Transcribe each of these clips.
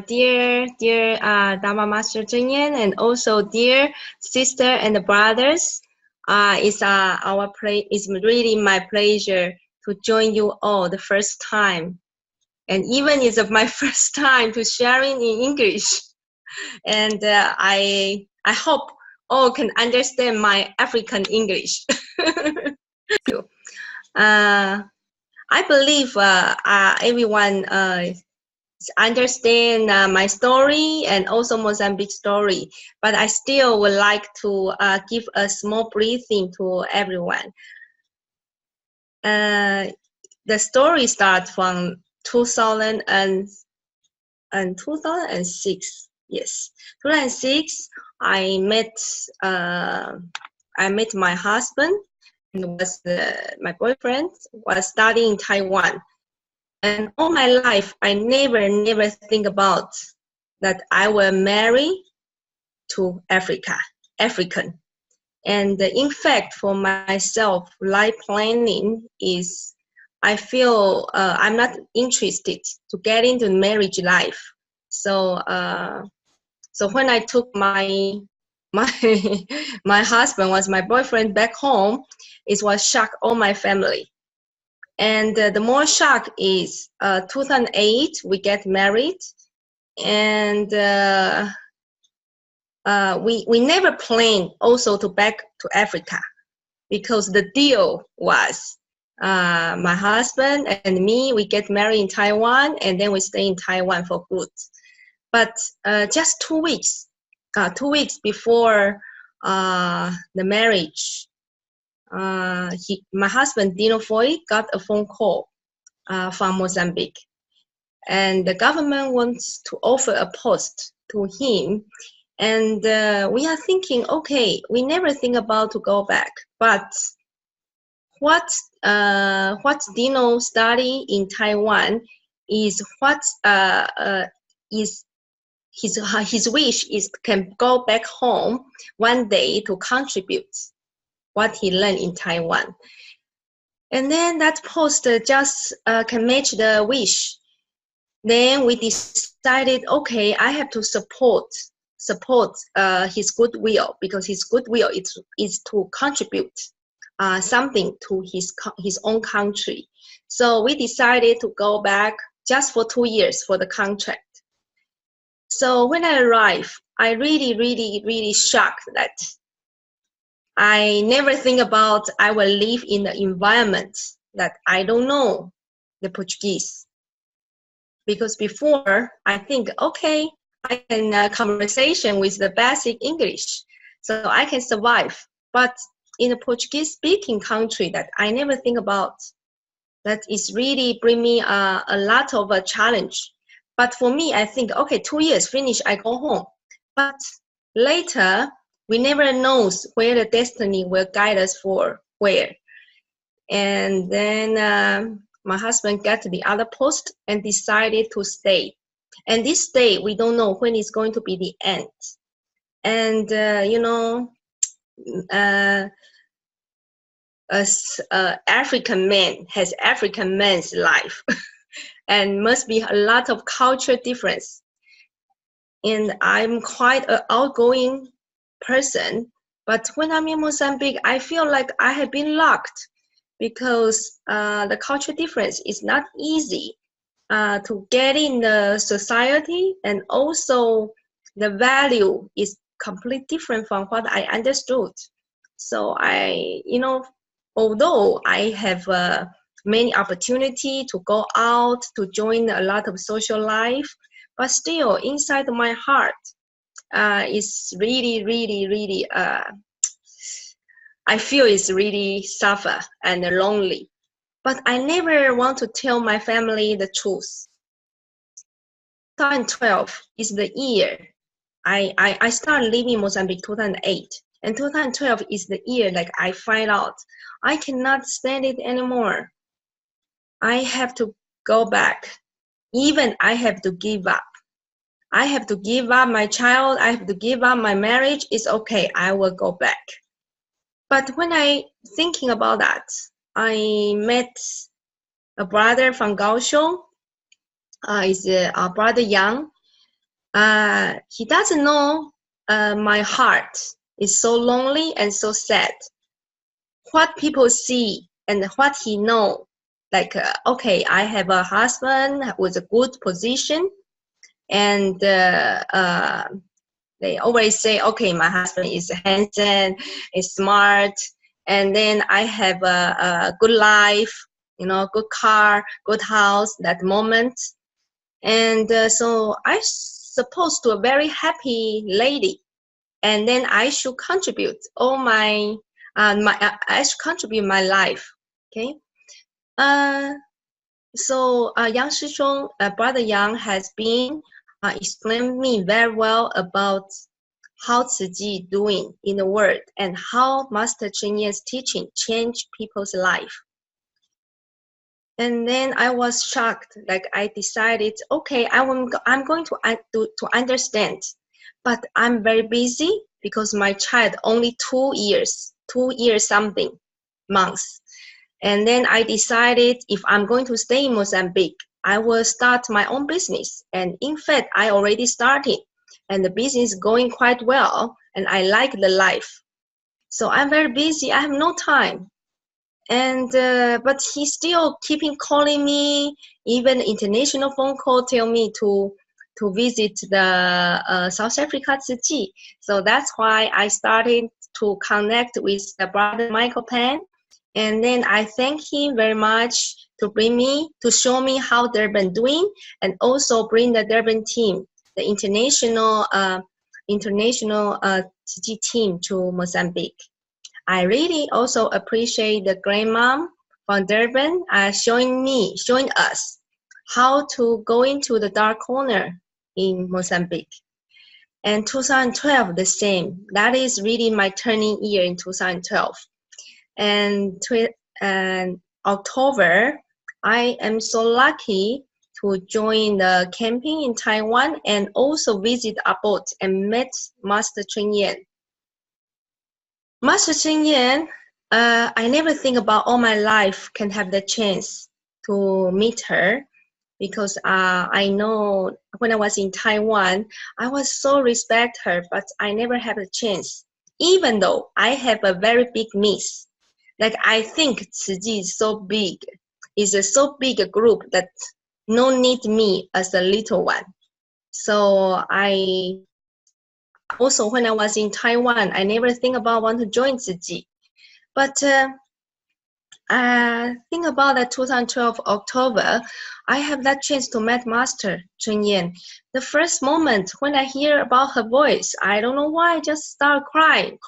Dear Dharma Master Cheng, and also dear sister and brothers, it's really my pleasure to join you all the first time, and even it's my first time to sharing in English, and I hope all can understand my African English. Thank you. I believe everyone understand my story and also Mozambique story, but I still would like to give a small briefing to everyone. The story starts from 2006. Yes, 2006. I met my husband, and my boyfriend was studying in Taiwan. And all my life, I never think about that I will marry to African. And in fact, for myself, life planning is, I feel I'm not interested to get into marriage life. So, so when I took my husband was my boyfriend back home, it was shock all my family. And the more shock is 2008, we get married, and we never planned also to back to Africa, because the deal was my husband and me, we get married in Taiwan, and then we stay in Taiwan for good. But just 2 weeks, 2 weeks before the marriage, my husband Dino Foy got a phone call from Mozambique, and the government wants to offer a post to him. And we are thinking, okay, we never think about to go back, but what Dino study in Taiwan is what is his wish is can go back home one day to contribute what he learned in Taiwan. And then that post just can match the wish. Then we decided, okay, I have to support his goodwill, because his goodwill is to contribute something to his own country. So we decided to go back just for 2 years for the contract. So when I arrived, I really shocked that I never think about I will live in the environment that I don't know the Portuguese. Because before, I think, okay, I can conversation with the basic English, so I can survive. But in a Portuguese-speaking country that I never think about, that is really bring me a lot of a challenge. But for me, I think, okay, 2 years finish, I go home. But later, we never knows where the destiny will guide us for where. And then my husband got the other post and decided to stay. And this day, we don't know when it's going to be the end. And, you know, as African man has African man's life, and must be a lot of culture difference. And I'm quite an outgoing person, but when I'm in Mozambique, I feel like I have been locked, because the culture difference is not easy to get in the society, and also the value is completely different from what I understood. So I, you know, although I have many opportunity to go out, to join a lot of social life, but still inside my heart is really I feel it's really suffer and lonely. But I never want to tell my family the truth. 2012 is the year I started living in Mozambique 2008. And 2012 is the year like I find out I cannot stand it anymore. I have to go back. Even I have to give up. I have to give up my child. I have to give up my marriage. It's okay. I will go back. But when I thinking about that, I met a brother from Kaohsiung. is our brother Yang. He doesn't know my heart is so lonely and so sad. What people see and what he know, like, okay, I have a husband with a good position, and they always say, okay, my husband is handsome, is smart, and then I have a good life, you know, good car, good house, that moment. And so I supposed to a very happy lady, and then I should contribute all my, I should contribute my life, okay? So Yang Shishong, Brother Yang has been explained me very well about how Tzu Chi doing in the world and how Master Cheng Yen's teaching changed people's life. And then I was shocked. Like, I decided, okay, I'm going to understand, but I'm very busy because my child only 2 years something months. And then I decided, if I'm going to stay in Mozambique, I will start my own business. And in fact, I already started, and the business is going quite well, and I like the life. So I'm very busy. I have no time. And but he's still keeping calling me, even international phone call tell me to visit the South Africa Tzu Chi. So that's why I started to connect with the brother Michael Pan, and then I thank him very much to bring me, to show me how Durban doing, and also bring the Durban team, the international Tzu Chi team to Mozambique. I really also appreciate the grandmom from Durban showing us how to go into the dark corner in Mozambique. And 2012, the same. That is really my turning year in 2012. And October, I am so lucky to join the camping in Taiwan and also visit Abot and met Master Cheng Yen. Master Cheng Yen, I never think about all my life can have the chance to meet her, because I know when I was in Taiwan, I was so respect her, but I never had a chance. Even though I have a very big miss, like I think Tzu Chi is so big, is a so big a group that no need me as a little one. So I also, when I was in Taiwan, I never think about want to join Tzu Chi. But think about that 2012 October, I have that chance to meet Master Cheng Yen. The first moment when I hear about her voice, I don't know why, I just start crying.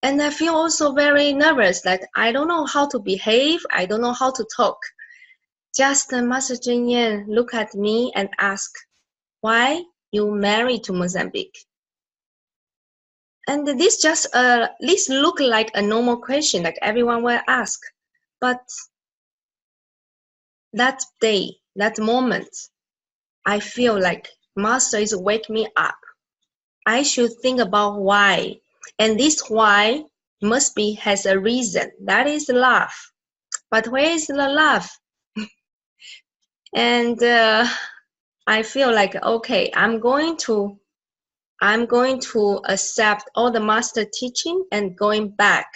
And I feel also very nervous that I don't know how to behave, I don't know how to talk. Just Master Cheng Yen look at me and ask, why you married to Mozambique? And this just this look like a normal question, like everyone will ask. But that day, that moment, I feel like Master is wake me up. I should think about why. And this why must be has a reason. That is love. But where is the love? And I feel like, okay, I'm going to accept all the Master teaching and going back.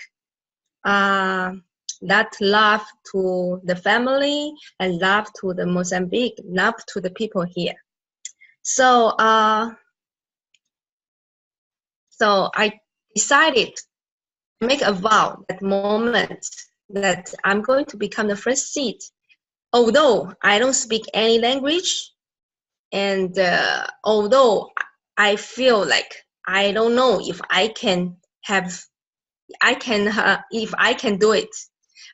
That love to the family and love to the Mozambique, love to the people here. So, so I decided to make a vow that moment that I'm going to become the first seed. Although I don't speak any language, and although I feel like I don't know if I can if I can do it,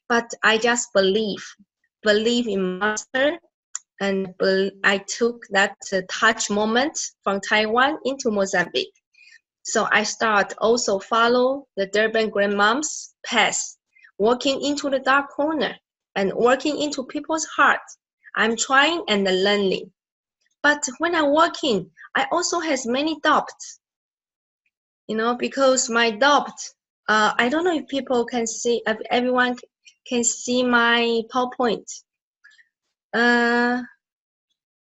but I just believe in Master, and I took that touch moment from Taiwan into Mozambique. So I start also follow the Durban grandmom's path, walking into the dark corner and working into people's hearts. I'm trying and learning. But when I walk in, I also has many doubts, you know, because my doubt, I don't know if people can see, if everyone can see my PowerPoint.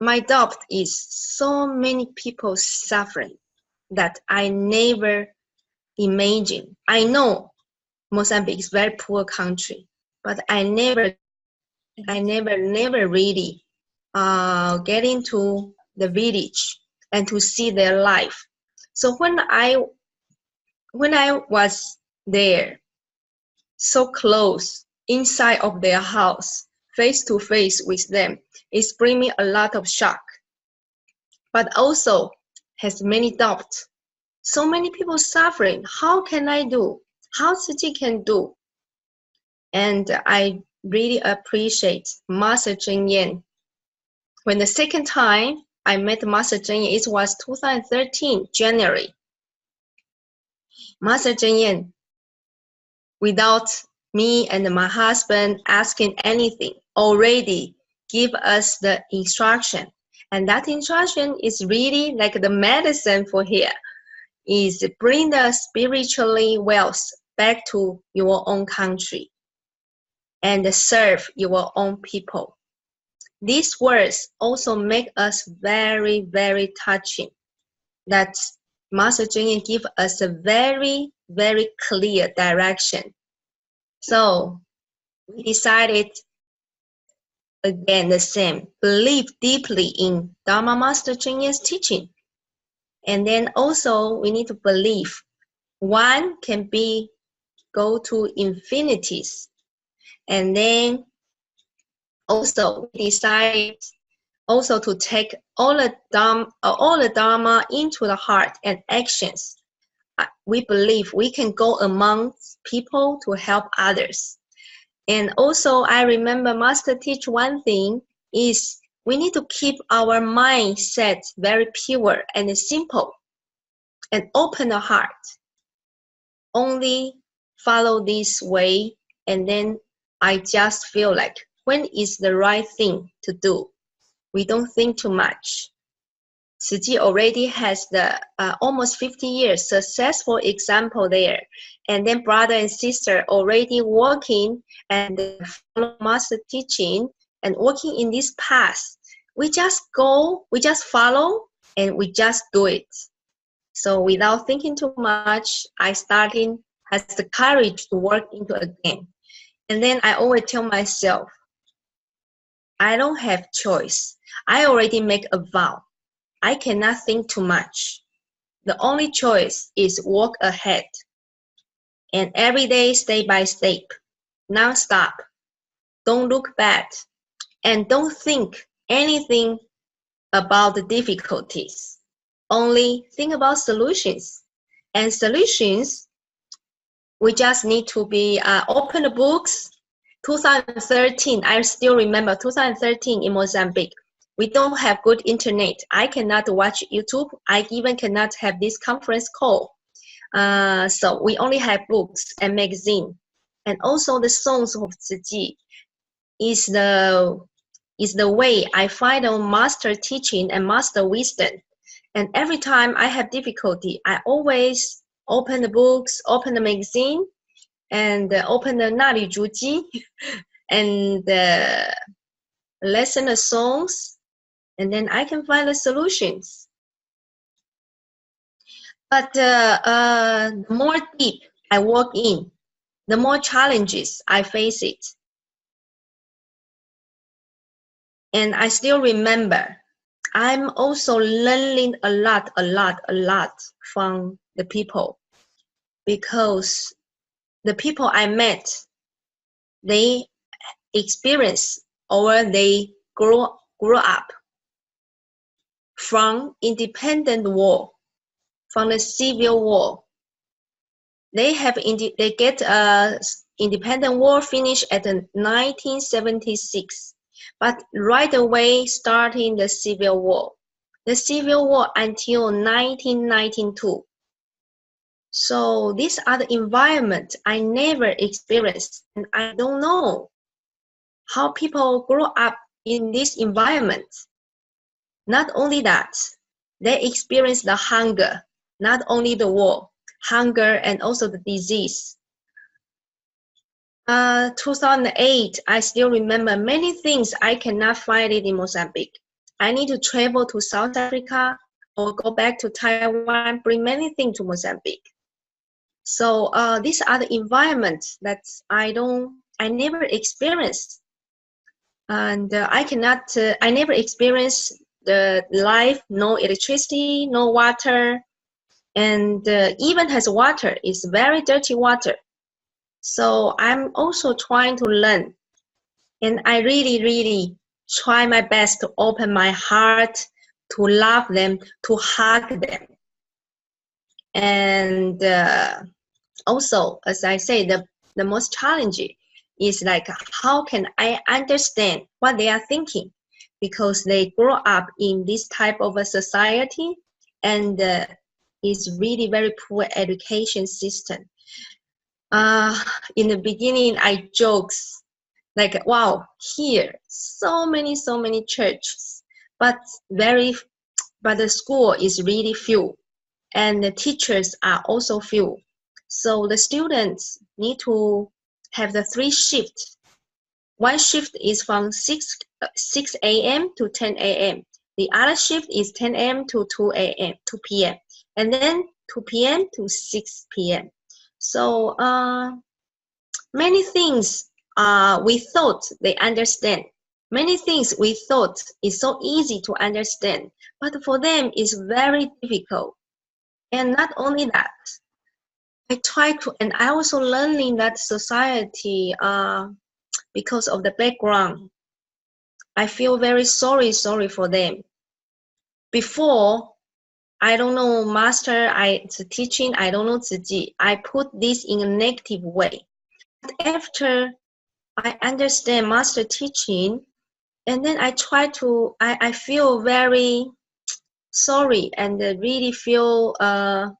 my doubt is so many people suffering that I never imagined. I know Mozambique is a very poor country, but I never really get into the village and to see their life. So when I was there, so close, inside of their house, face to face with them, it's bring me a lot of shock, but also has many doubts. So many people suffering. How can I do? How Tzu Chi can do? And I really appreciate Master Cheng. When the second time I met Master Cheng, it was 2013, January. Master Cheng, without me and my husband asking anything, already give us the instruction. And that instruction is really like the medicine for here, is bring the spiritually wealth back to your own country and serve your own people. These words also make us very, very touching, that Master Jing give us a very, very clear direction. So we decided again the same, believe deeply in Dharma Master Jing's teaching. And then also we need to believe one can go to infinities. And then also we decided also to take all the Dharma into the heart and actions. We believe we can go amongst people to help others. And also I remember Master teach one thing is we need to keep our mindset very pure and simple and open the heart. Only follow this way, and then I just feel like when is the right thing to do. We don't think too much. Tzu Chi already has the almost 50 years successful example there. And then brother and sister already working and follow master teaching and working in this path. We just go, we just follow, and we just do it. So without thinking too much, I has the courage to work into again. And then I always tell myself, I don't have choice. I already make a vow. I cannot think too much. The only choice is walk ahead. And every day, step by step, non-stop. Don't look back. And don't think anything about the difficulties. Only think about solutions. And solutions, we just need to be open the books. 2013, I still remember 2013 in Mozambique. We don't have good internet. I cannot watch YouTube. I even cannot have this conference call. So we only have books and magazine. And also the songs of Tzu Chi is the way I find a master teaching and master wisdom. And every time I have difficulty, I always open the books, open the magazine, and open the Nali Zhuji and listen the songs, and then I can find the solutions. But the more deep I walk in, the more challenges I face it. And I still remember, I'm also learning a lot from the people, because the people I met, they experience or they grow up from independent war, from the civil war. They get independent war finished at 1976, but right away starting the civil war. The civil war until 1992. So these are the environment I never experienced, and I don't know how people grow up in this environment. Not only that, they experience the hunger, not only the war, hunger and also the disease. 2008, I still remember many things I cannot find it in Mozambique. I need to travel to South Africa or go back to Taiwan, bring many things to Mozambique. So these are the environments that I never experienced. And I never experienced the life, no electricity, no water, and even has water, is very dirty water. So I'm also trying to learn, and I really try my best to open my heart, to love them, to hug them. And also, as I say, the most challenging is like, how can I understand what they are thinking? Because they grow up in this type of a society, and is really very poor education system. In the beginning, I jokes like, wow, here so many churches, but the school is really few, and the teachers are also few. So the students need to have the 3 shifts. One shift is from 6 a.m. to 10 a.m. The other shift is 10 a.m. to 2 p.m. And then 2 p.m. to 6 p.m. So many things we thought they understand. Many things we thought is so easy to understand, but for them it's very difficult. And not only that, and I also learning that society, because of the background, I feel very sorry for them. Before, I don't know master, teaching, I don't know Tzu Chi. I put this in a negative way. But after I understand master teaching, and then I feel very sorry, and really feel, like,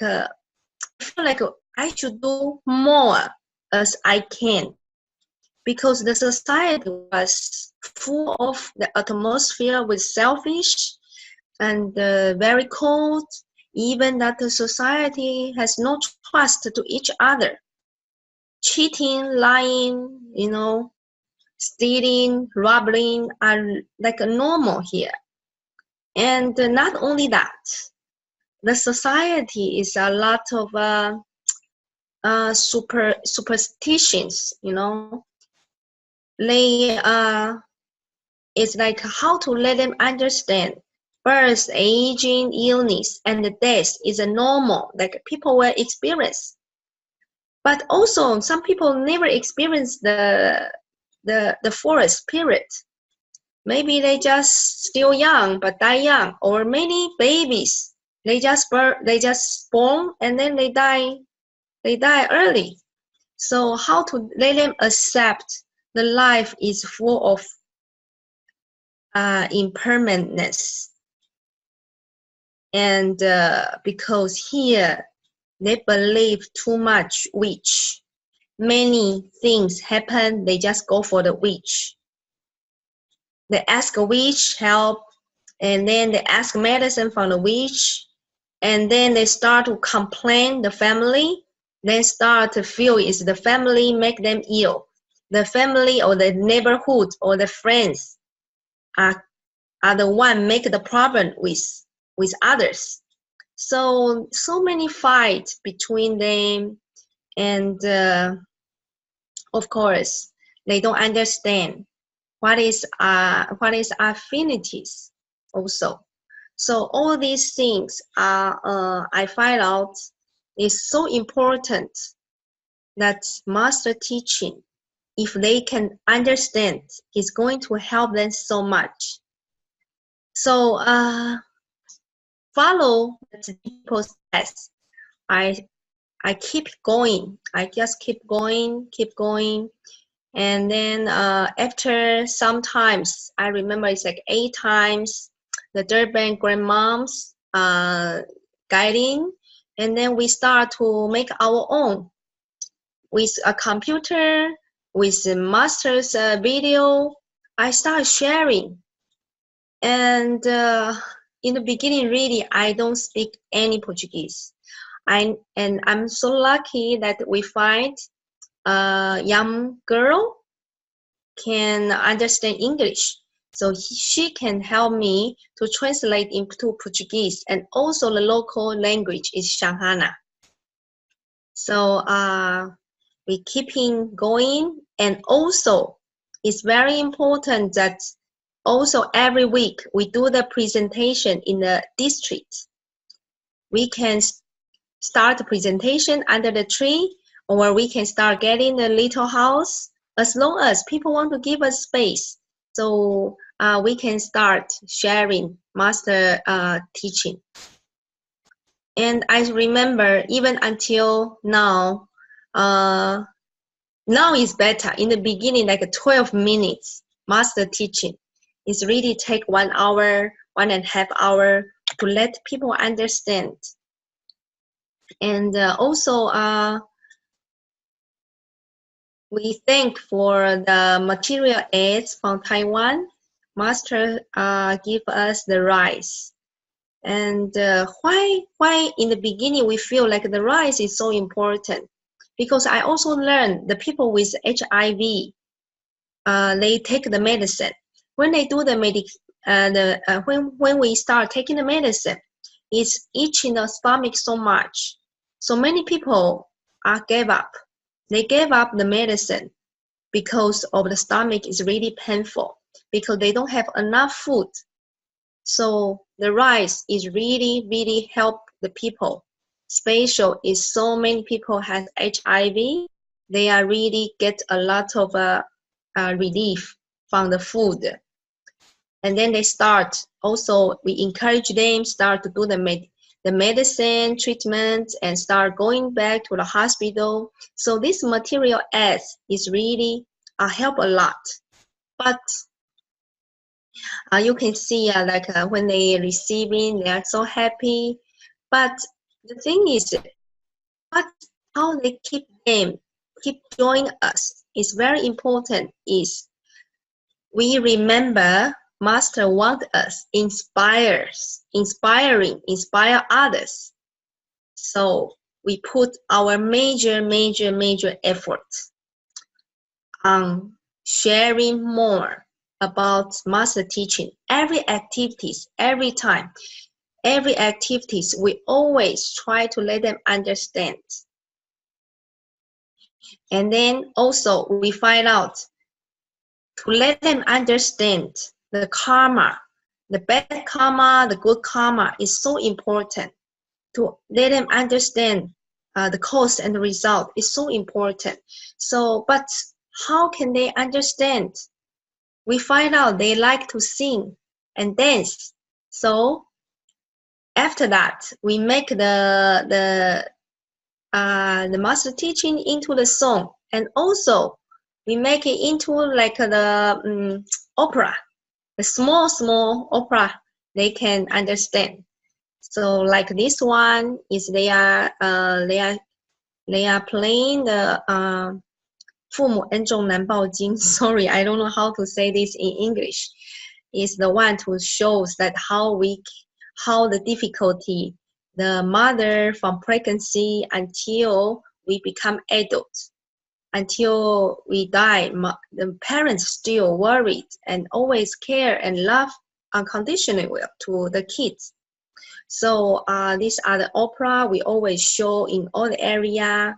I feel like I should do more as I can, because the society was full of the atmosphere with selfish and very cold. Even that the society has no trust to each other. Cheating, lying, stealing, robbing are like normal here. And not only that, the society is a lot of superstitions, They it's like how to let them understand birth, aging, illness, and death is a normal, like people will experience. But also some people never experience the forest spirit. Maybe they just still young but die young, or many babies they just born and then they die early. So how to let them accept the life is full of impermanence. And because here they believe too much witch, many things happen, they just go for the witch. They ask a witch help, and then they ask medicine from the witch, and then they start to complain the family. They start to feel it's the family make them ill. The family or the neighborhood or the friends are the one make the problem with others. So many fights between them, and of course they don't understand what is affinities also. So all these things are I find out is so important, that master teaching, if they can understand, is going to help them so much. So follow the process. I keep going. I just keep going. And then after sometimes, I remember it's like 8 times, the Durban grandmoms guiding, and then we start to make our own with a computer, with the master's video. I start sharing, and in the beginning, really, I don't speak any Portuguese. I'm so lucky that we find a young girl can understand English. So she can help me to translate into Portuguese, and also the local language is Shanghaina. So we keeping going, and also it's very important that also every week we do the presentation in the district. We can start the presentation under the tree, or we can start getting a little house, as long as people want to give us space. So we can start sharing master teaching. And I remember even until now, now is better. In the beginning, like 12 minutes master teaching, it's really take 1 hour, 1.5 hours to let people understand. And also, we thank for the material aids from Taiwan. Master give us the rice. And why in the beginning we feel like the rice is so important? Because I also learned the people with HIV, they take the medicine. When they do the when we start taking the medicine, it's itching the stomach so much. So many people gave up. They gave up the medicine because of the stomach is really painful, because they don't have enough food. So the rice is really, really help the people. Special is so many people have HIV. They are really get a lot of relief from the food. And then they start, also we encourage them start to do the medicine treatment and start going back to the hospital. So this material aids is really help a lot. But you can see like when they receiving, they are so happy. But the thing is, how they keep joining us is very important. Is we remember Master want us inspire others. So we put our major effort on sharing more about master teaching. Every activities, every time, every activities, we always try to let them understand. And then also we find out to let them understand the karma, the bad karma, the good karma is so important. To let them understand the cause and the result is so important. So, but how can they understand? We find out they like to sing and dance. So after that, we make the master teaching into the song, and also we make it into like the opera, the small opera they can understand. So like this one is they are playing the 父母恩重难报经. Sorry, I don't know how to say this in English. Is the one to shows that how the difficulty the mother from pregnancy until we become adults, until we die, the parents still worried and always care and love unconditionally to the kids. So these are the opera we always show in all the area.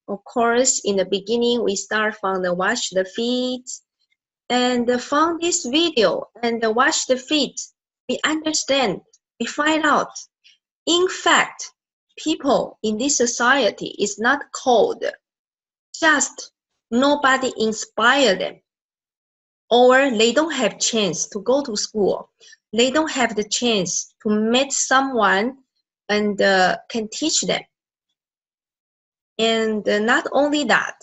Of course, in the beginning, we start from the wash the feet. And from this video and the wash the feet, we understand, we find out, in fact, people in this society is not cold. Just nobody inspire them. Or they don't have chance to go to school. They don't have the chance to meet someone and can teach them. And not only that,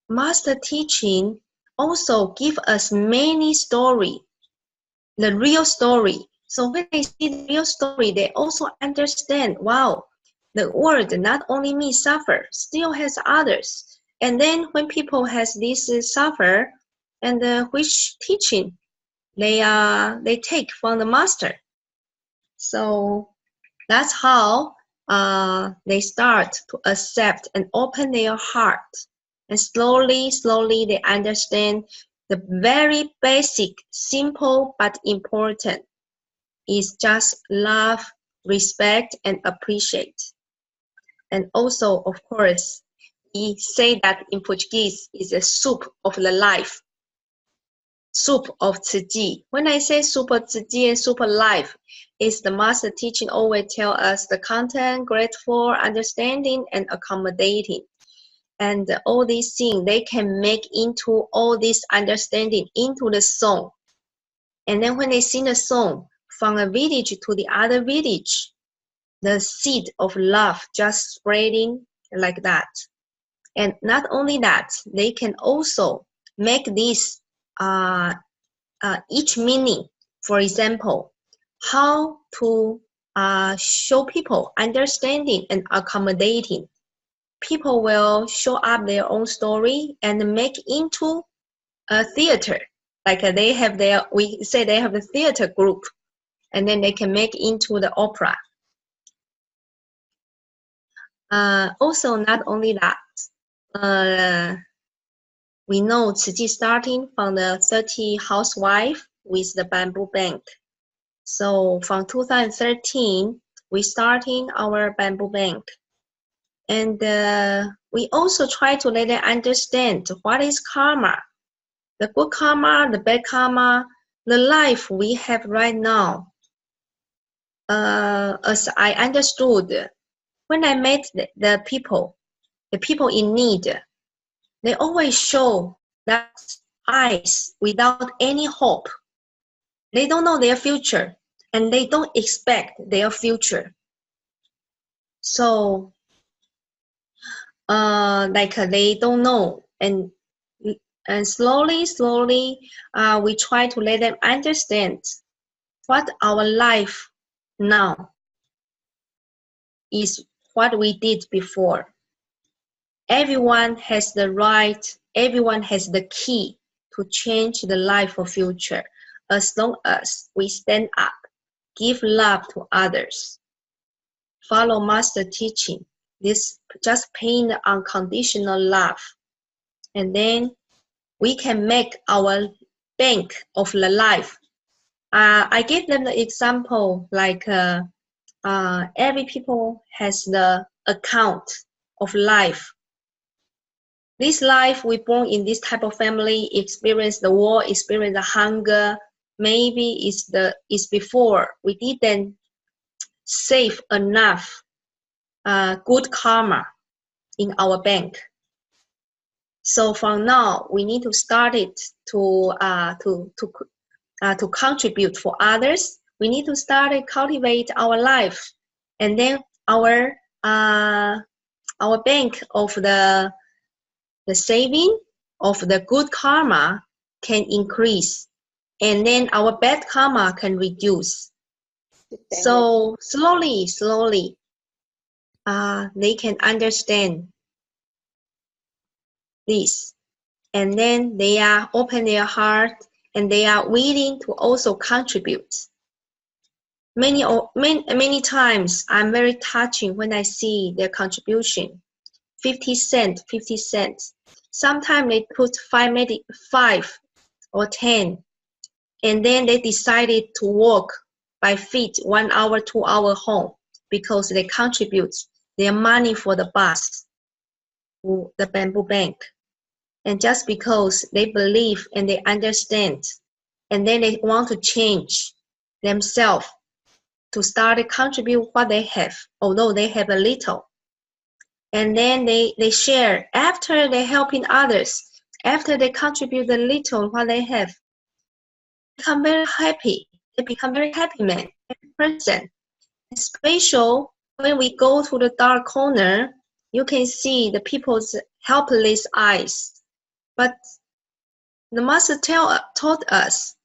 master teaching also give us many story, the real story. So when they see the real story, they also understand, wow, the world not only me suffer, still has others. And then when people has this suffer, and which teaching they take from the master. So that's how they start to accept and open their heart, and slowly they understand The very basic, simple but important is just love, respect, and appreciate. And also, of course, we say that in Portuguese is a soup of the life, soup of Tzu Chi. When I say soup of Tzu Chi and soup of life, is the master teaching always tell us the content, grateful, understanding, and accommodating. And all these things, they can make into all this understanding into the song. And then when they sing the song, from a village to the other village, the seed of love just spreading like that. And not only that, they can also make this each meaning. For example, how to show people understanding and accommodating. People will show up their own story and make into a theater. Like they have their, we say they have a theater group, and then they can make into the opera. Also, not only that, we know Tzu Chi starting from the 30 housewife with the bamboo bank. So from 2013, we starting our bamboo bank. And we also try to let them understand what is karma. The good karma, the bad karma, the life we have right now. As I understood, when I met the people in need, they always show that eyes without any hope. They don't know their future, and they don't expect their future. So, like they don't know, and slowly, we try to let them understand what our life now is, what we did before. Everyone has the right, everyone has the key to change the life of future, as long as we stand up, give love to others, follow master teaching, this just paying the unconditional love, and then we can make our bank of the life. I give them the example like every people has the account of life. This life, we born in this type of family, experience the war, experience the hunger. Maybe it's before we didn't save enough good karma in our bank. So from now, we need to start it to contribute for others. We need to start to cultivate our life, and then our bank of the saving of the good karma can increase, and then our bad karma can reduce. So slowly, they can understand this, and then they are open their heart, and they are willing to also contribute. Many times, I'm very touching when I see their contribution. 50 cents, 50 cents. Sometimes they put 5 or 10, and then they decided to walk by feet 1 hour, 2 hour home because they contribute their money for the bus to the bamboo bank. And just because they believe and they understand, and then they want to change themselves to start to contribute what they have, although they have a little. And then they share after they're helping others, after they contribute a little what they have, become very happy. They become very happy man, happy person. Especially when we go to the dark corner, you can see the people's helpless eyes. But the master taught us,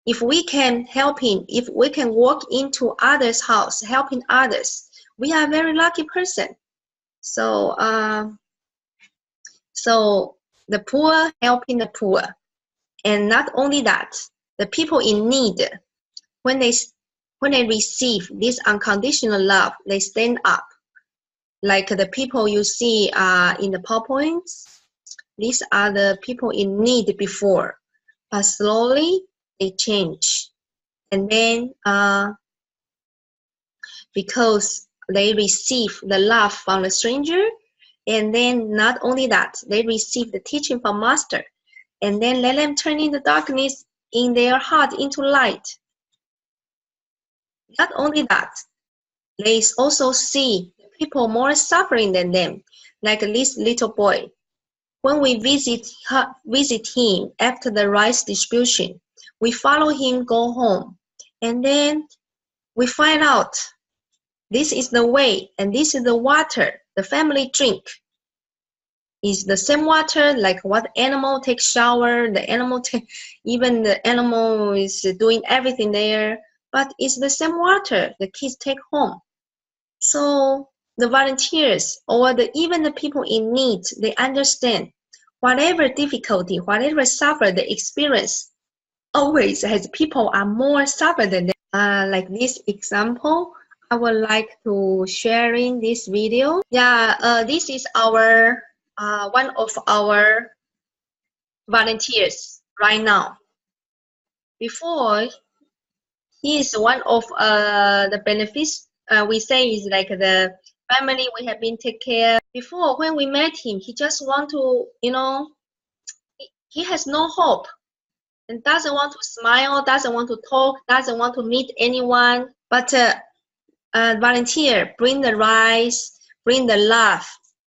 if we can helping, if we can walk into others' house, helping others, we are a very lucky person. So, so the poor helping the poor, and not only that, the people in need, when they receive this unconditional love, they stand up. Like the people you see in the PowerPoints, these are the people in need before. but slowly they change. And then because they receive the love from the stranger, and then not only that, they receive the teaching from master, and then let them turn in the darkness in their heart into light. Not only that, they also see people more suffering than them, like this little boy. When we visit him after the rice distribution, we follow him go home, and then we find out this is the way and this is the water the family drink. Is the same water like what animal take shower, the animal even the animal is doing everything there, but it's the same water the kids take home. So the volunteers or even the people in need, they understand whatever difficulty, whatever suffer they experience, always has people are more suffer than them. Like this example, I would like to share in this video. Yeah, this is our one of our volunteers right now. Before, he is one of the benefits we say is like the family we have been take care. Before, when we met him, he just want to, he has no hope and doesn't want to smile, doesn't want to talk, doesn't want to meet anyone. But volunteer, bring the rice, bring the love.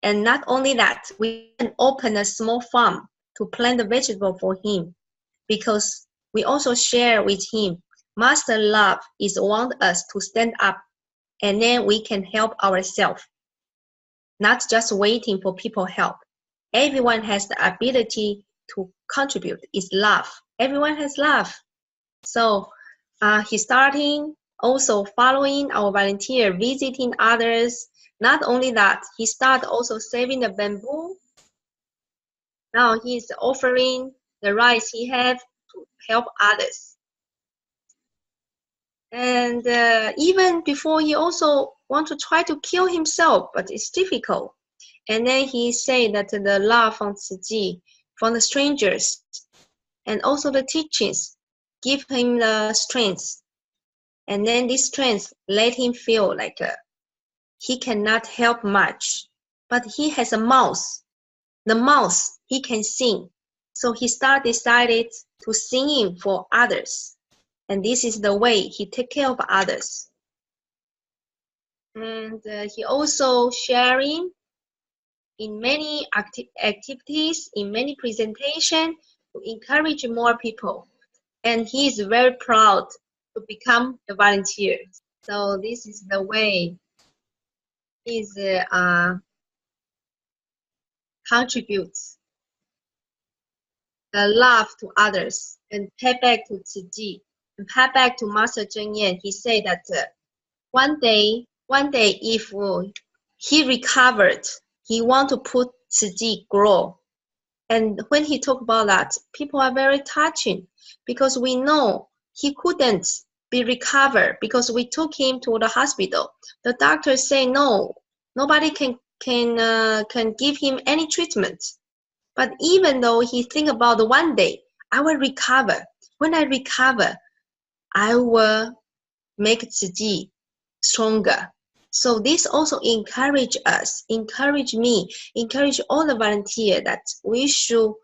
And not only that, we can open a small farm to plant the vegetable for him, because we also share with him, Master Love is want us to stand up, and then we can help ourselves, not just waiting for people help. Everyone has the ability to contribute. It's love. Everyone has love. So he's starting also following our volunteer, visiting others. Not only that, he started also saving the bamboo. Now he's offering the rice he have to help others. And even before, he also want to try to kill himself, but it's difficult. And then he said that the love from Tzu Chi, from the strangers, and also the teachings, give him the strength. And then this strength let him feel like he cannot help much, but he has a mouth. The mouth, he can sing. So he decided to sing for others. And this is the way he take care of others. And he also sharing in many activities, in many presentations to encourage more people. And he is very proud to become a volunteer. So this is the way he contributes the love to others and pay back to Tzu Chi and pay back to Master Cheng Yen. He said that one day if he recovered, he want to put Tzu Chi grow. And when he talked about that, people are very touching, because we know he couldn't be recovered because we took him to the hospital. The doctors say no, nobody can give him any treatment. But even though he think about one day, I will recover. When I recover, I will make Tzu Chi stronger. So this also encourage us, encourage me, encourage all the volunteers that we should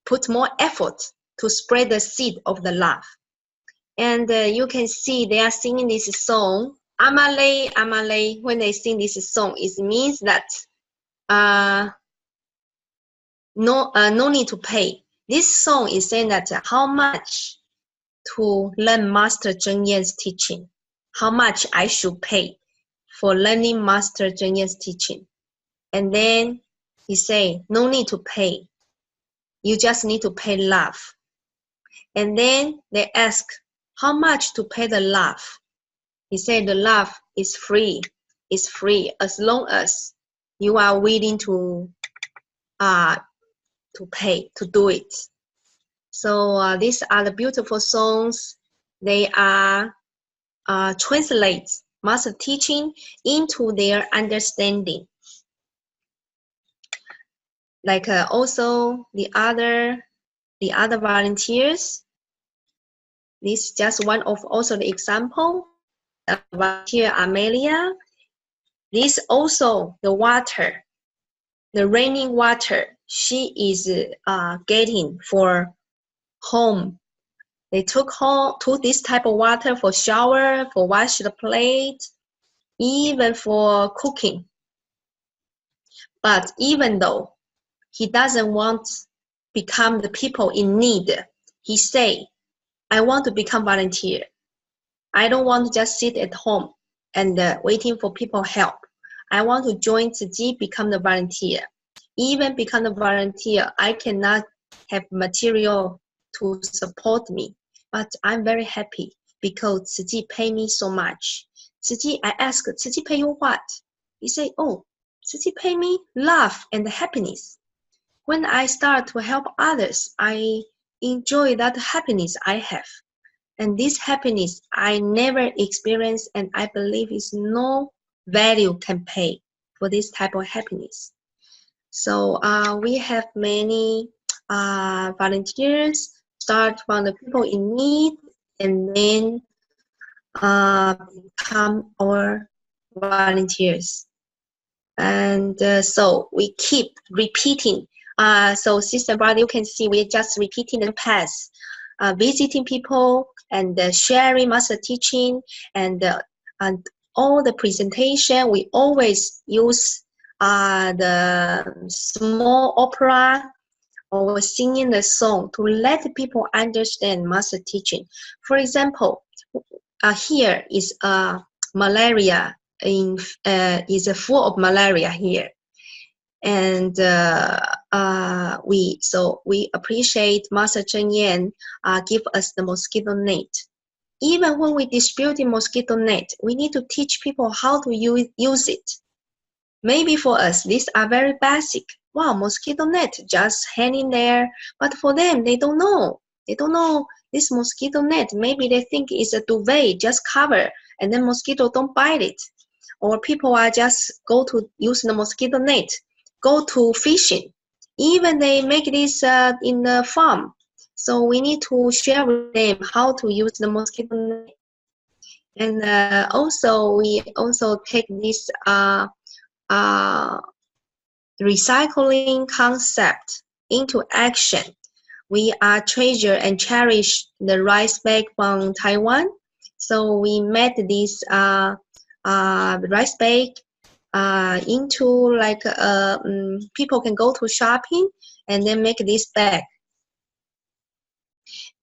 put more effort to spread the seed of the love. And you can see they are singing this song, Amale, Amale. When they sing this song, it means that no need to pay. This song is saying that how much to learn Master Cheng Yen's teaching, how much I should pay for learning Master Cheng Yen's teaching. And then he say, no need to pay. You just need to pay love. And then they ask, how much to pay the love? He said the love is free. It's free as long as you are willing to pay, to do it. So these are the beautiful songs. They are translate Master teaching into their understanding. like also the other volunteers. This is just one of also the example. Volunteer Amelia. This also the water, the raining water she is getting for home. They took this type of water for shower, for wash the plate, even for cooking. But even though he doesn't want to become the people in need, he say, I want to become volunteer. I don't want to just sit at home and waiting for people help. I want to join Tzu Chi, become the volunteer. Even become the volunteer, I cannot have material to support me, but I'm very happy because Tzu Chi pay me so much. Tzu Chi, I asked, Tzu Chi pay you what? He said, oh, Tzu Chi pay me love and happiness. When I start to help others, I enjoy that happiness I have. And this happiness I never experienced, and I believe is no value can pay for this type of happiness. So we have many volunteers, start from the people in need, and then become our volunteers. And so we keep repeating. So sister brother, you can see we're just repeating the past, visiting people and sharing master teaching, and all the presentation. We always use the small opera or singing the song to let people understand master teaching. For example, here is malaria is full of malaria here, and we appreciate Master Cheng Yan give us the mosquito net. Even when we distribute the mosquito net, we need to teach people how to use it. Maybe for us, these are very basic. Wow, mosquito net just hanging there, but for them, they don't know. They don't know this mosquito net. Maybe they think it's a duvet, just cover, and then mosquito don't bite it. Or people are just go to use the mosquito net, go to fishing. Even they make this in the farm. So we need to share with them how to use the mosquito net. And also, we also take this recycling concept into action. We treasure and cherish the rice bag from Taiwan. So we made this rice bag into like people can go to shopping and then make this bag.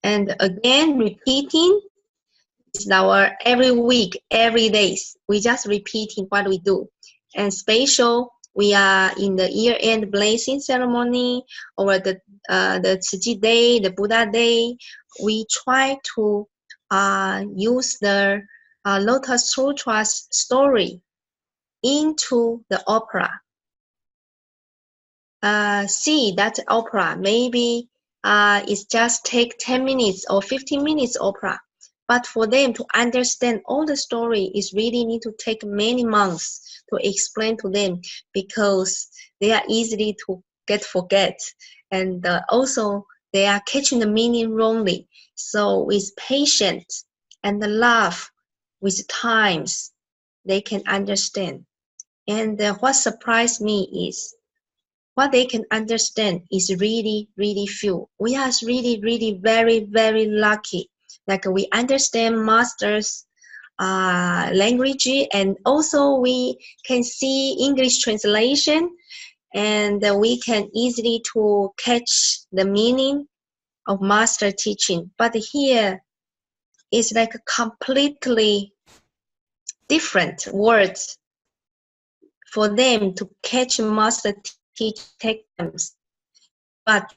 And again, repeating is our every week, every days. We just repeating what we do. And special, we are in the year-end blessing ceremony or the Tzu Chi Day, the Buddha Day. We try to use the Lotus Sutra story into the opera. See that opera, maybe it's just take 10 minutes or 15 minutes opera. But for them to understand all the story is really need to take many months to explain to them, because they are easily to forget. And also they are catching the meaning wrongly. So with patience and the love, with times, they can understand. And what surprised me is what they can understand is really, really few. We are really, really very, very lucky. Like we understand master's language, and also we can see English translation, and we can easily to catch the meaning of master teaching. But here is like a completely different words for them to catch master teach times. But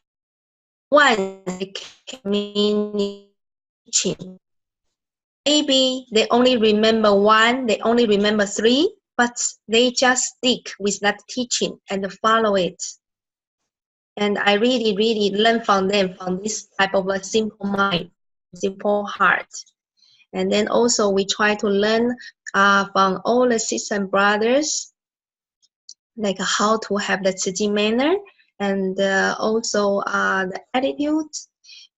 once they catch meaning teaching, maybe they only remember one, they only remember three, but they just stick with that teaching and follow it. And I really, really learn from them, from this type of a simple mind, simple heart. And then also we try to learn from all the sisters and brothers, like how to have the Tzu Chi manner, and also the attitude.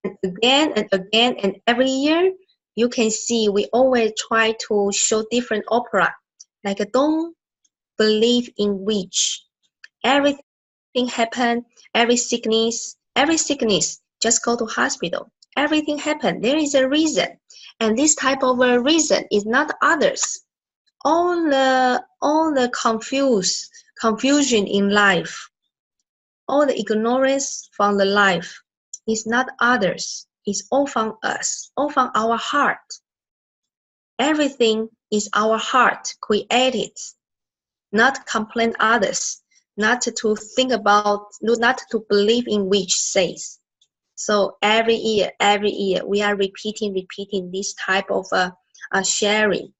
And again and again, and every year, you can see we always try to show different opera, like don't believe in witch. Everything happen, every sickness, just go to hospital. Everything happen, there is a reason. And this type of a reason is not others. All the confusion in life, all the ignorance from the life is not others. It's all from us, all from our heart. Everything is our heart created, not complain others, not to think about, not to believe in which says. So every year, we are repeating this type of sharing.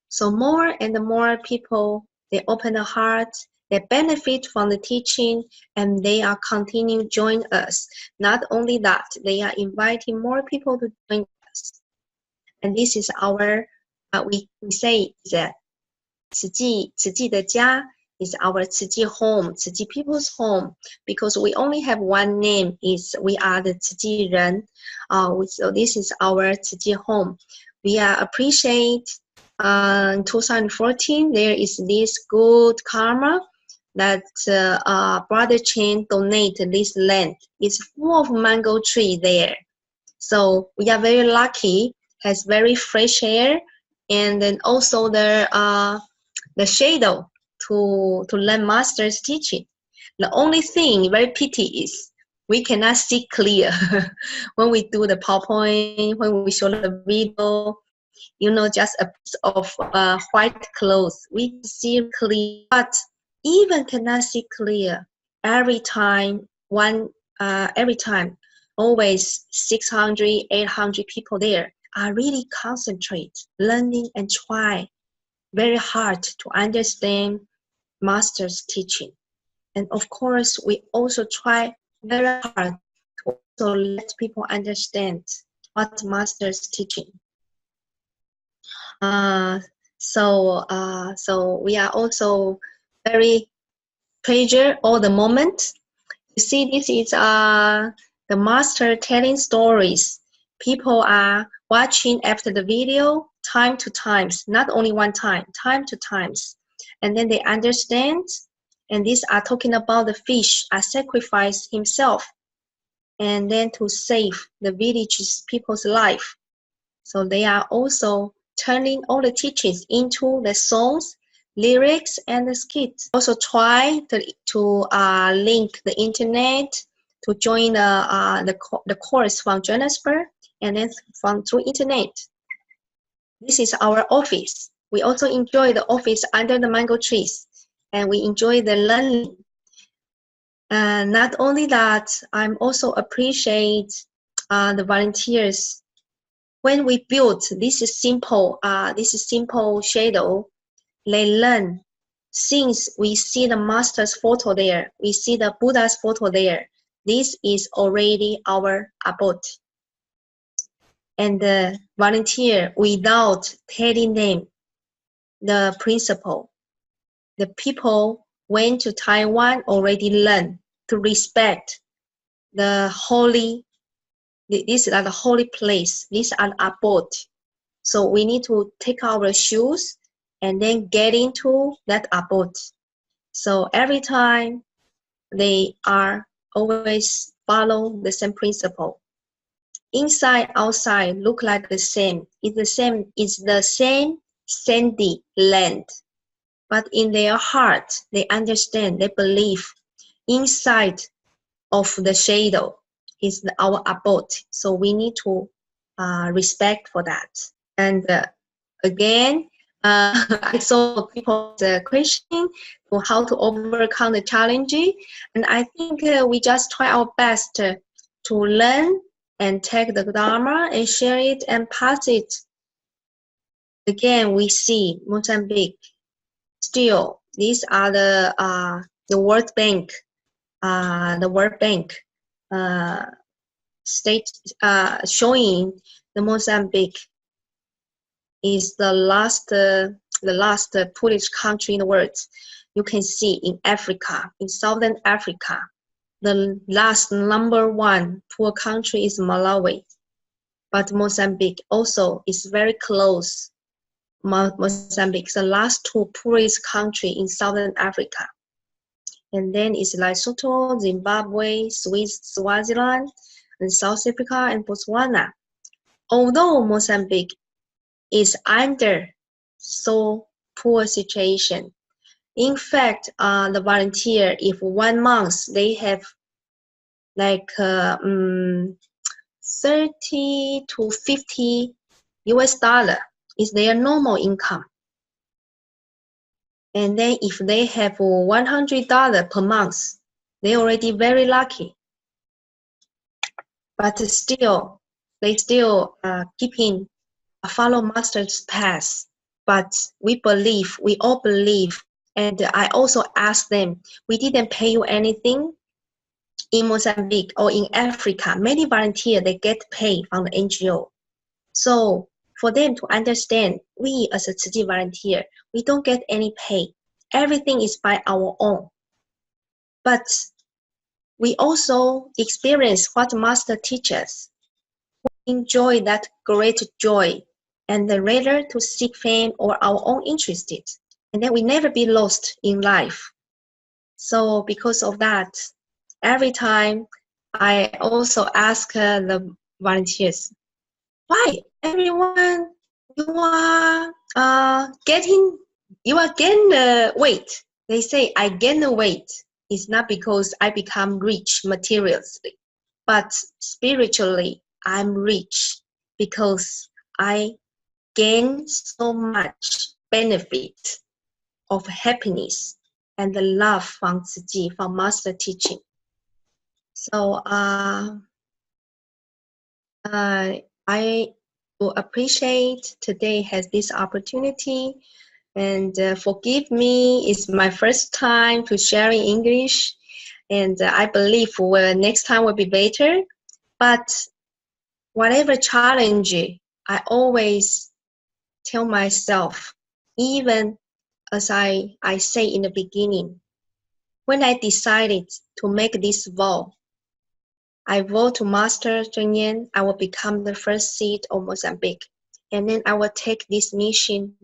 So more and more people, they open the heart, they benefit from the teaching, and they are continue join us. Not only that, they are inviting more people to join us. And this is our, we say that 慈济的家 is our 慈济home, 慈济people's home, because we only have one name, is we are the 慈济人. So this is our 慈济home. We appreciate in 2014 there is this good karma that Brother Cheng donated this land. It's full of mango tree there. So we are very lucky, has very fresh air, and then also the shadow to learn master's teaching. The only thing, very pity, is we cannot see clear when we do the PowerPoint, when we show the video, just a piece of white clothes. We see clear, but even cannot see clear. Every time, always 600, 800 people there are really concentrate, learning and try very hard to understand master's teaching. And of course, we also try very hard to also let people understand what master's teaching. So we are also very treasure all the moment. You see, this is the master telling stories. People are watching after the video time to times, not only one time, time to times. And then they understand, and these are talking about the fish sacrificed himself, and then to save the village's people's life. So they are also turning all the teachings into the songs, lyrics, and the skits. Also try to link the internet to join the course from Johannesburg, and then through internet. This is our office. We also enjoy the office under the mango trees, and we enjoy the learning. Not only that, I'm also appreciate the volunteers. When we built this simple shadow, they learn. Since we see the master's photo there, we see the Buddha's photo there, this is already our abode. And the volunteer, without telling them the principle, the people went to Taiwan already learn to respect the holy. These are the holy place. These are the abode. So we need to take our shoes and then get into that abode. So every time they are always follow the same principle. Inside, outside look like the same. It's the same sandy land. But in their heart, they understand, they believe inside of the shadow is our abode. So we need to respect for that. And again, I saw people's question to how to overcome the challenge. And I think we just try our best to learn and take the Dharma and share it and pass it. Again, we see Mozambique. Still, these are the World Bank, state showing the Mozambique is the last poorest country in the world. You can see in Africa, in Southern Africa, The last #1 poor country is Malawi, but Mozambique also is very close. Mozambique is the last 2 poorest country in Southern Africa. And then it's Lesotho, Zimbabwe, Swaziland, and South Africa, and Botswana. Although Mozambique is under so poor situation, in fact, the volunteer, if 1 month they have like 30 to 50 US dollar is their normal income. And then if they have $100 per month, they're already very lucky. But still, they still keeping follow master's path. But we all believe, and I also asked them, we didn't pay you anything in Mozambique or in Africa. Many volunteers, they get paid from the NGO. So for them to understand, we as a Tzu Chi volunteer, we don't get any pay. Everything is by our own. But we also experience what Master teaches. We enjoy that great joy, and rather to seek fame or our own interest. And then we never be lost in life. So because of that, every time I also ask the volunteers, why everyone you are getting the weight? They say I gain the weight. It's not because I become rich materially, but spiritually I'm rich because I gain so much benefit of happiness and the love from Tzu Chi, from Master teaching. So I will appreciate today has this opportunity, and forgive me, it's my first time to share in English, and I believe next time will be better. But whatever challenge, I always tell myself, even as I say in the beginning, when I decided to make this vow, I vow to Master Cheng, I will become the first seed of Mozambique. And then I will take this mission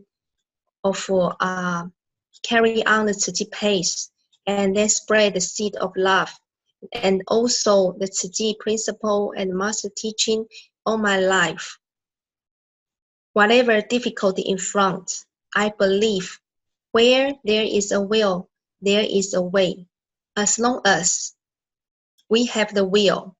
of carry on the Tzu Chi pace and then spread the seed of love. And also the Tzu Chi principle and Master teaching all my life. Whatever difficulty in front, I believe where there is a will, there is a way. As long as we have the will,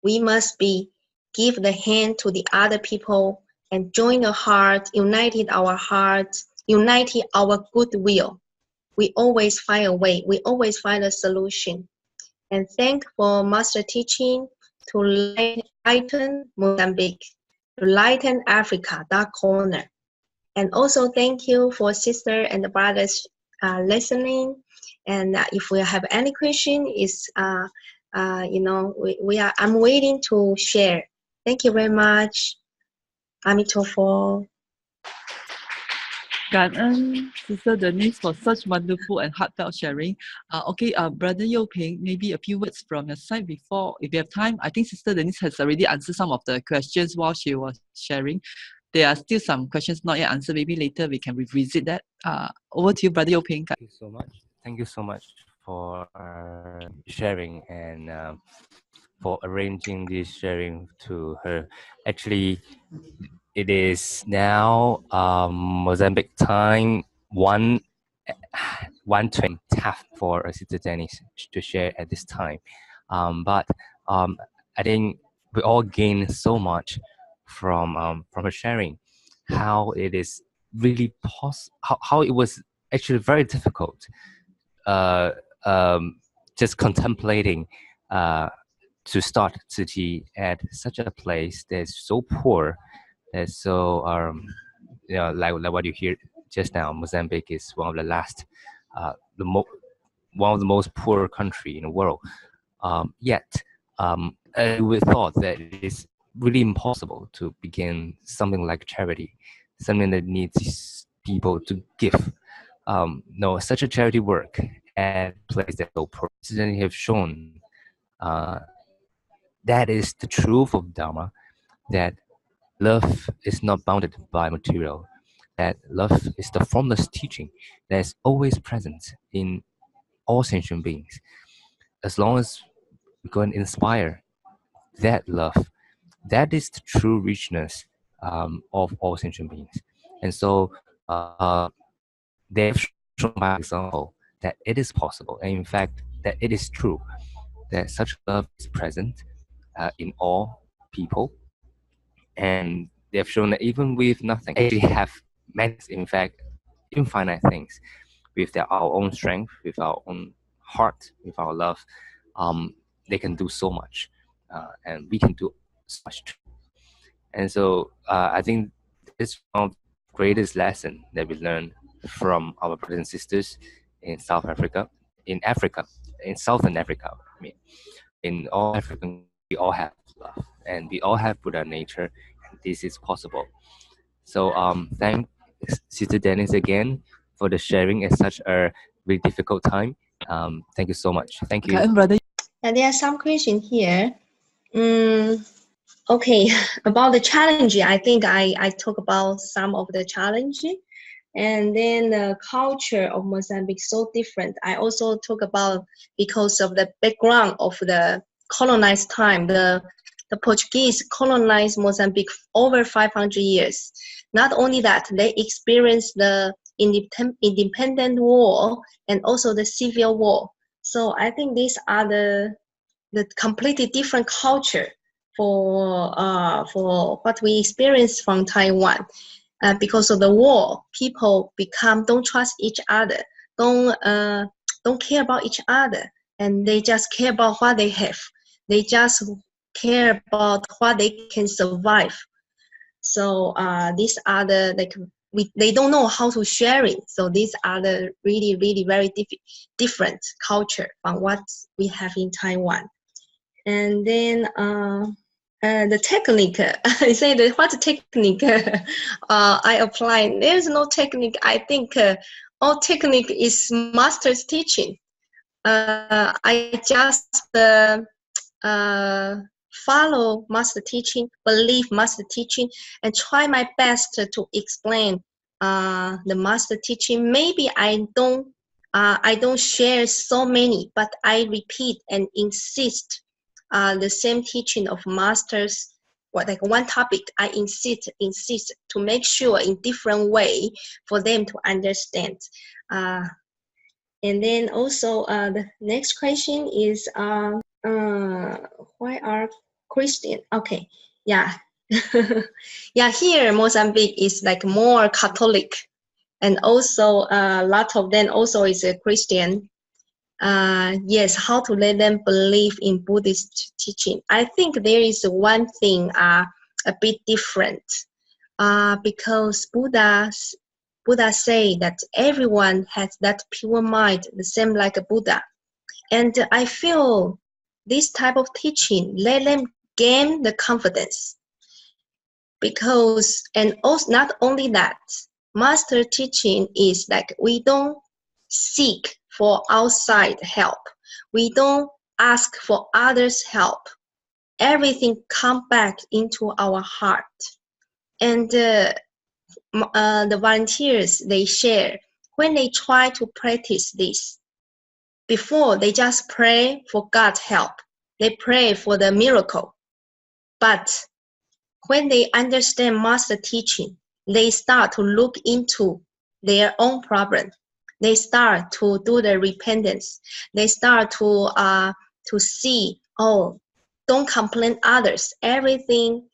we must give the hand to the other people and join the heart, united our hearts, united our goodwill. We always find a way. We always find a solution. And thank for Master teaching to lighten Mozambique, to lighten Africa, that corner. And also thank you for sister and brothers listening. And if we have any question, I'm waiting to share. Thank you very much. Amitofo. 感恩 Sister Denise for such wonderful and heartfelt sharing. Brother Youping, maybe a few words from your side before, if you have time. I think Sister Denise has already answered some of the questions while she was sharing. There are still some questions not yet answered. Maybe later we can revisit that. Over to you, Brother Youping. Thank you so much. Thank you so much for sharing and for arranging this sharing to her. Actually, it is now Mozambique time 1:20 tough for Sister Dennis to share at this time. But I think we all gain so much from her sharing, how it is really how it was actually very difficult just contemplating to start Tzu Chi at such a place that's so poor, that's so like what you hear just now. Mozambique is one of the last one of the most poor country in the world. Yet we thought that it is really impossible to begin something like charity, something that needs people to give. No, such a charity work that place that so persistently have shown that is the truth of Dharma, that love is not bounded by material, that love is the formless teaching that is always present in all sentient beings. As long as we go and inspire that love, that is the true richness of all sentient beings. And so they've shown by example that it is possible, and in fact, that it is true, that such love is present in all people. And they've shown that even with nothing, they actually have many, in fact, infinite things. With our own strength, with our own heart, with our love, they can do so much, and we can do so much too. And so I think this is one of the greatest lessons that we learn from our brothers and sisters in South Africa, in Africa, in Southern Africa. I mean, in all African, we all have love, and we all have Buddha nature, and this is possible. So thank Sister Dennis again for the sharing at such a very difficult time. Thank you so much. Thank you. Brother. And there are some questions here. Okay, about the challenge, I think I talk about some of the challenge. And then the culture of Mozambique so different. I also talk about because of the background of the colonized time. The Portuguese colonized Mozambique over 500 years. Not only that, they experienced the independent war and also the civil war. So I think these are the completely different culture for what we experience from Taiwan. Because of the war, people don't trust each other, don't care about each other, and they just care about what they have. They just care about what they can survive. So these are they don't know how to share it. So these are the really, really very different culture from what we have in Taiwan. And then the technique, I say that what technique I apply. There's no technique. I think all technique is master's teaching. I just follow master teaching, believe master teaching, and try my best to explain the master teaching. Maybe I don't share so many, but I repeat and insist the same teaching of masters. Like one topic, I insist to make sure in different way for them to understand. And then also the next question is why are Christian? Okay, yeah. Yeah, here Mozambique is like more Catholic, and also a lot of them also is a Christian. Yes, how to let them believe in Buddhist teaching. I think there is one thing a bit different because Buddha say that everyone has that pure mind, the same like a Buddha. And I feel this type of teaching let them gain the confidence. Because, and also not only that, master teaching is like we don't seek for outside help. We don't ask for others' help. Everything comes back into our heart. And the volunteers, they share, when they try to practice this, before they just pray for God's help. They pray for the miracle. But when they understand master teaching, they start to look into their own problem. They start to do the repentance. They start to see, oh, don't complain others. Everything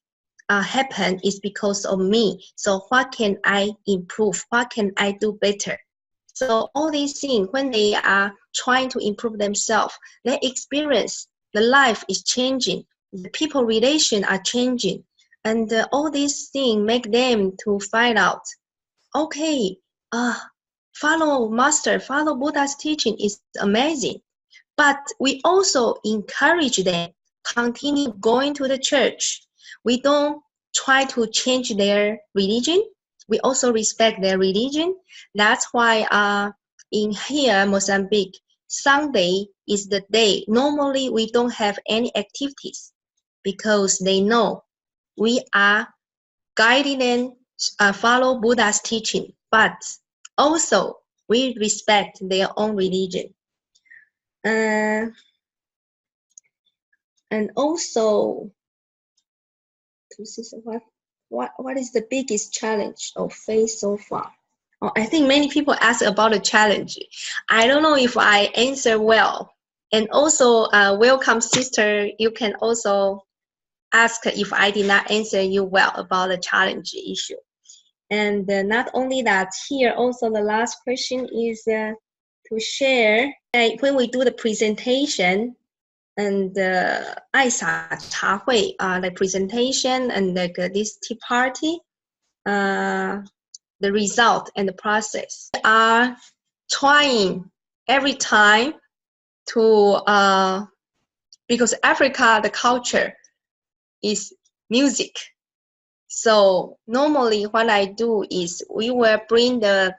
happen is because of me. So what can I improve? What can I do better? So all these things, when they are trying to improve themselves, they experience the life is changing. The people relation are changing. And all these things make them to find out, okay, follow master, follow Buddha's teaching is amazing. But we also encourage them continue going to the church. We don't try to change their religion. We also respect their religion. That's why in here, Mozambique, Sunday is the day. Normally, we don't have any activities because they know we are guiding and follow Buddha's teaching, but also we respect their own religion. And also, what is the biggest challenge of faith so far? Oh, I think many people ask about the challenge. I don't know if I answer well. And also, welcome sister, you can also ask if I did not answer you well about the challenge issue. And not only that, here also the last question is to share when we do the presentation and 爱洒茶会 the presentation and this tea party, the result and the process. We are trying every time to, because Africa, the culture is music. So normally what I do is we will bring the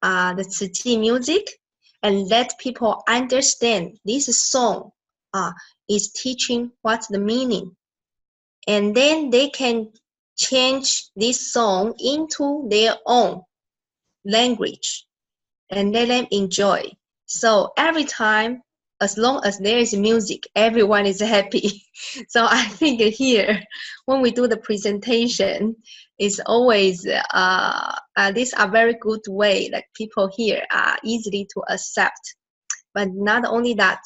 Tzu Chi music and let people understand this song is teaching what's the meaning. And then they can change this song into their own language and let them enjoy. So every time, as long as there is music, everyone is happy. So I think here, when we do the presentation, it's always, these are very good way that people here are easily to accept. But not only that,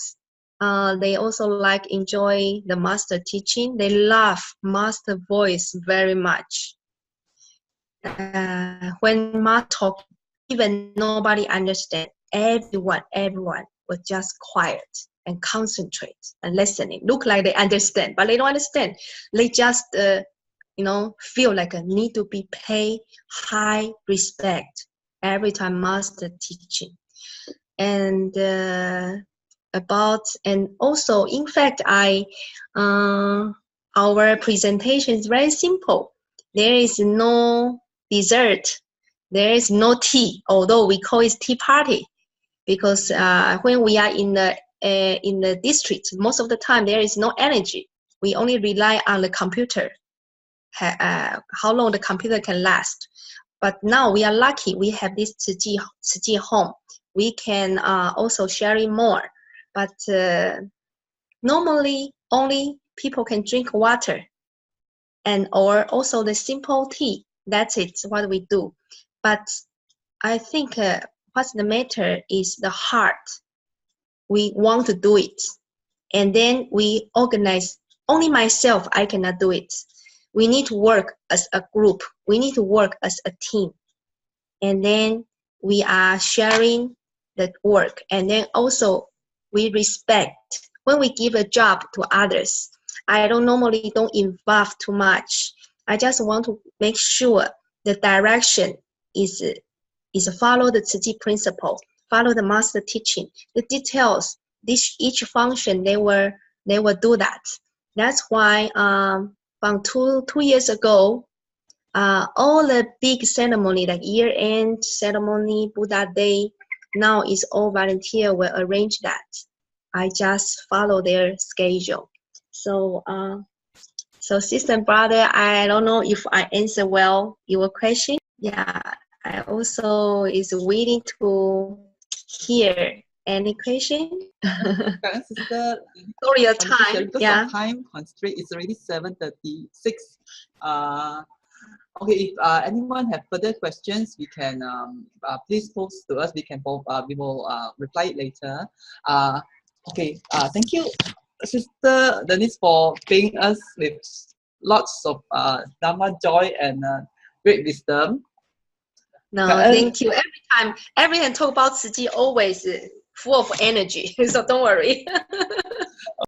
they also like enjoy the master teaching. They love master voice very much. When master talk, even nobody understand. Everyone was just quiet and concentrate and listening. Look like they understand, but they don't understand. They just, feel like a need to be paid high respect every time master teaching. And and also, in fact, our presentation is very simple. There is no dessert. There is no tea, although we call it tea party, because when we are in the district, most of the time there is no energy. We only rely on the computer, how long the computer can last. But now we are lucky. We have this Tzu Chi home. We can also share it more. But normally, only people can drink water, or also the simple tea. That's it. What we do. But I think what's the matter is the heart. We want to do it, and then we organize. Only myself, I cannot do it. We need to work as a group. We need to work as a team, and then we are sharing the work, and then also we respect. When we give a job to others, I normally don't involve too much. I just want to make sure the direction is follow the Tzu Chi principle, follow the master teaching. The details, each function, they will do that. That's why from two years ago, all the big ceremony like year-end ceremony, Buddha Day, now is all volunteer will arrange that. I just follow their schedule. So, so sister and brother, I don't know if I answer well your question. Yeah, I also is willing to hear any question. Sister, sorry, your time. Because yeah. of time constraint, it's already 7:36. Okay, if anyone have further questions, we can please post to us. We will reply it later. Okay, thank you, Sister Denise, for paying us with lots of Dharma joy and great wisdom. No, thank you. Every time talk about Tzu Chi, always full of energy. So don't worry.